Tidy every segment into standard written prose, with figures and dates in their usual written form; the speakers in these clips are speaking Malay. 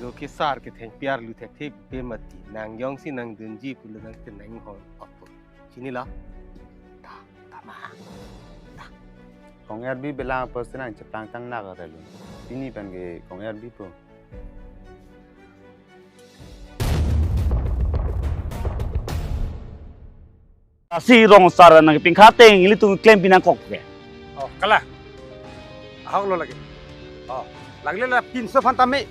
lo ke sar ke theng piar lu thek the be mati nang yong si nang dunji pulu nang tenang hon apo sini lah ta ta ma Kong RB belang personal cepang tang nak ada lu. Ini panggil Kong RB po. Si rong sar nang pingkateng ili tu klaim pinang kok ke. Oh, kalah. Ahok lo lagi. Oh, lagi lah pinso fantame.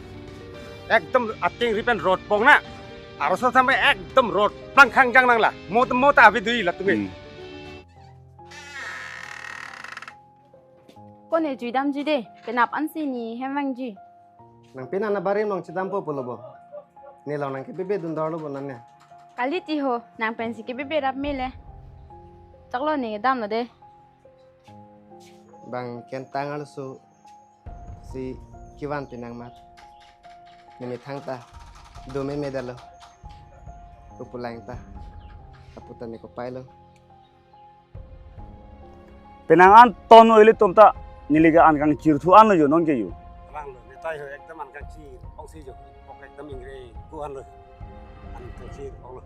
Ekdom ating ripen road pong na. Arus sampai ekdom road plangkang jang nang lah. Mau tak habis dui lah tunggu. Con này chui đam chui đi, cái nạp ăn xì nhỉ hem vang chui. Nang pina na bari nong chidam po pulo bo. Ni law nang kibibe dun darlo bo nan ne. Kali ti ho, nang pensi cái bebe rap mele. Chắc lo này đam là đây. Bang ken tangal su si kiwan pinang mat. Ni thang ta. Do me medalo. Pupulang ta. Kaputan ni ko pailo. Penangan ton ili tum ta niliga an kang chir thu an lo yo non ke yu. Lang lo, ni tay ho ekdom an kang chi, ong si jo. Ong ekdom ingre kuan lo. An kang chi ong lo.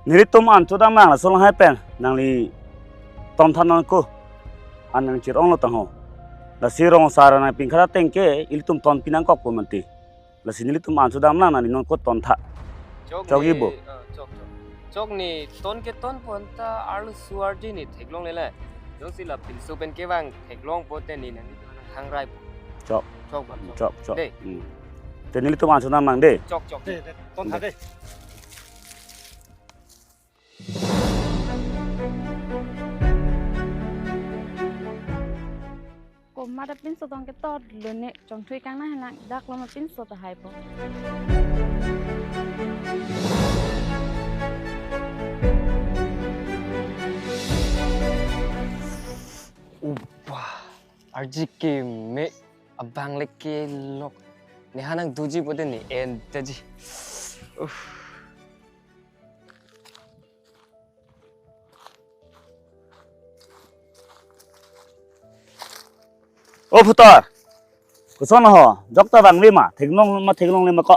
Nili tum an chu dang mang la sol hai pen nang li tom than non ko an nang chir ong lo tang ho. La si rong sar nang pingkateng ke ili tum ton pinang kok po manti. La si nili tum an chu dang mang nang non ko ton tha. Chok ibo. Chok ni ton ke ton pon ta arlu suar di ni theklong le la. Jong si la pin su pen ke wang theklong po te ni nang hang rai. Chok. Chok ba. Chok chok. Đây. Te nili tum an chu dang mang de. Chok chok. Đây, ton thật đây. Cô mà đã pin số tông cái to lớn nè, trong chui căng na hay lặng, đắc lo mà pin số ta hay po. RGK me abang leke lok. Ni hanang duji po ni en teji. Ô putar. Ko son ho, jok ta bang lima, theklong lima ko.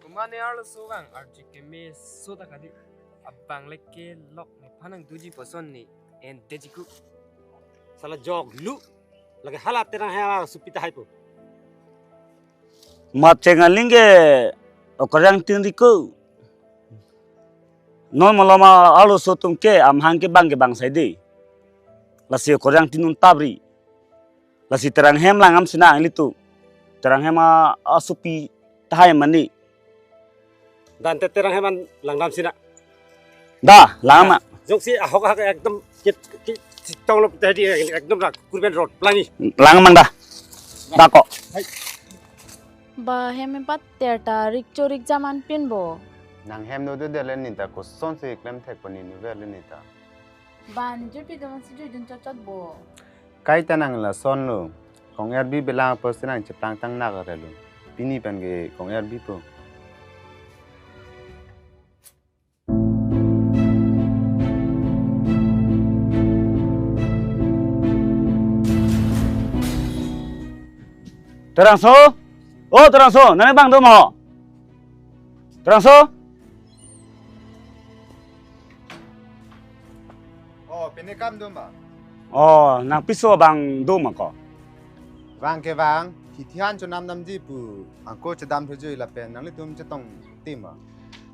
Kumane arlu su wang RGK me so ta kadi abang leke lok ni hanang duji po son ni en teji ku. Salah jog lu. Lagi halat terang hai supita hai po. Mat cengal linge okarang tindi ko. Non malama alu sotum ke am hang ke bang sai de. Lasi okarang tinun tabri. Lasi terang hem lang am sina ili tu. Terang hem asupi tahai mani. Dan terang hai man langdam sina. Da, lama. Jok si ahok ekdom tong lo tadi ekdom rak kurben road plangi. Lang mang da. Da ko. Ba hem empat ter ta rik chorik zaman pin bo. Nang hem no de len ni ta ko son se klem thek pani ni ver len ni ta. Ban ju pi dong si ju jun chot bo. Kai ta nang la son lo. Kong RB belang personal cepang tang nak ada lu. Ini panggil Kong RB po. Terang so. Oh, terang so. Nane bang do mo. Terang so. Oh, pinikam do ma. Oh, nang piso bang do mo ko. Wang ke wang, titian cho nam di pu. Angko cedam thuju ila pen nang li tum cetong tim ma.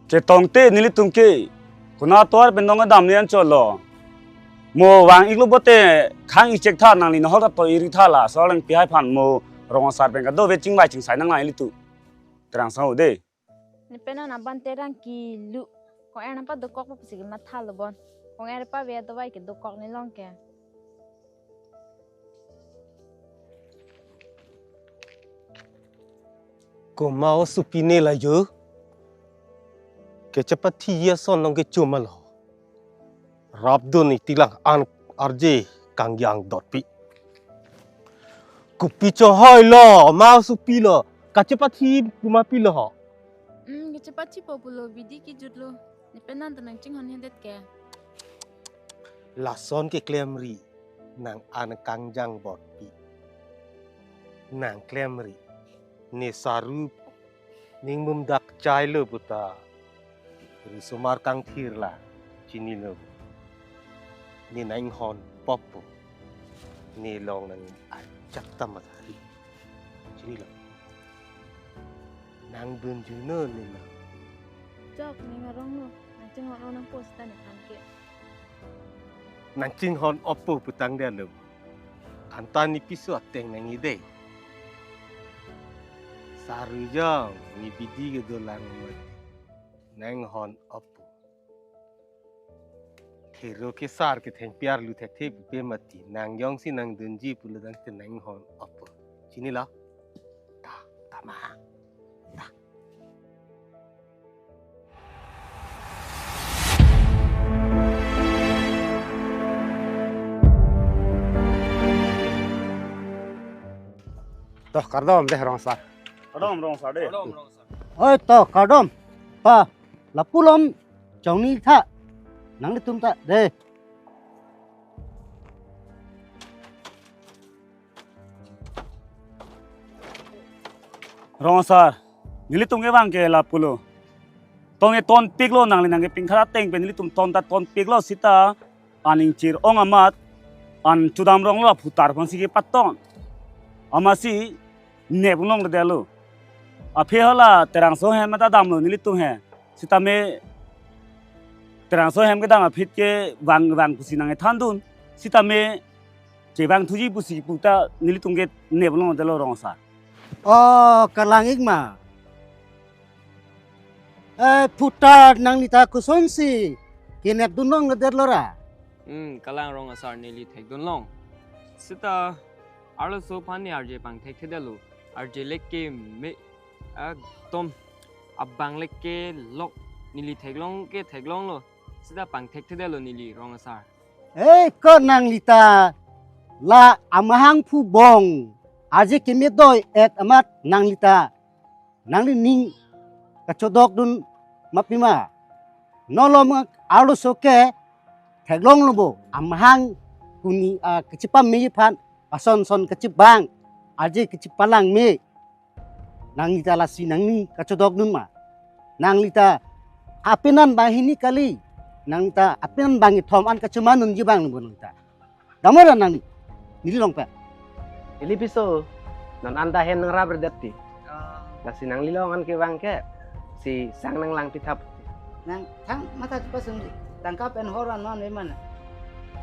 Che tong te nili tum ke. Kuna toar ben dong dam nian cho lo. Mo wang iklu bote khang i chek tha nang li no hol ta to iri tha la so lang pi hai phan mo rong sar ben ka do ve ching bai ching sai nang lai li tu. Terang so de. Ni pena na ban terang ki lu. Kong er nampak dokok pa pasig mathal lo bon. Kong er pa ve to vai ke dokok ni long ke. Ko mau supine la yo. Ke cepat dia son nong ke cuma lo. Rabdo ni tilang an RJ kang yang dot pi. Kupi cho hoi lo, mau supi lo. Ka cepat hi kuma pi lo. Ke cepat ci populo bidi ki jut lo. Ni pena tanang cing hon hendet ke. La son ke klemri nang an kang jang bot pi. Nang klemri ni saru ning mum dak chai le puta ri sumar kang thir la chini le ni nang hon popo ni long nang ajak tamatari chini la nang bun ju ne ni la Chok ni ngarong no. Anjing ngarong nang pos tani angke. nang ching hon oppo putang dia le antani pisu ateng nang ide saru jang ni bidi ke dolang mati nang hon oppo Hero ke sar ke theng piar lu thek the be mati nang yong si nang dunji pula dang te nang hon oppo chini la ta ma Toh kardom deh rong sar. Kadom rong sa de. Ôi to cả đom pa là pu lom chồng ni tha nang tum ta de Rong sa nilitum ke bang ke la pulo. Tong e ton piglo nang linang ke pingkhara teng pe nilitum ton ta ton piglo sita aning chir ong amat an chudam rong la phutar phang si ke paton. Amasi nebulong de lo. Ape hala terang so hem ta dam lo nilitum he. Sita me terang so hem ke dang apit ke wang pusi nang e thandun. Sita me je bang thuji pusi puta nilitum ke nebulong de lo rong sa. oh cả lang ik mà putar nang ni ta kuson si kinep dunong na der lora kalang rong asar nili thek don long sita arlo so pani arje pang thek thedelu arje lekke me tom abang lekke lok nili thek long lo sita pang thek thedelu nili rong asar ko nang ni ta la amahang pu bong aje kime doi et amat nang ni ta nang ni ning kachodok dun mapima nolom alo soke theglong lobo amahang kuni kecipam mi phan ason son kecipang aje kecipalang me nang ni ta lasi nang ni kachodok dun ma nang ni ta apenan bahini kali nang ta apenan bangi thom an kacuman nun jibang lobo nang ta damoran nang ni long pa Ili piso non anda hen nang rubber dati. Lasi nang lilongan ke bangke si sang nang lang pitap. nang thang mata pasung tangkap en horan non mana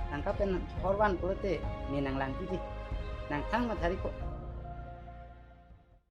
tangkap en horwan pulote ni nang lang piti nang thang matari ko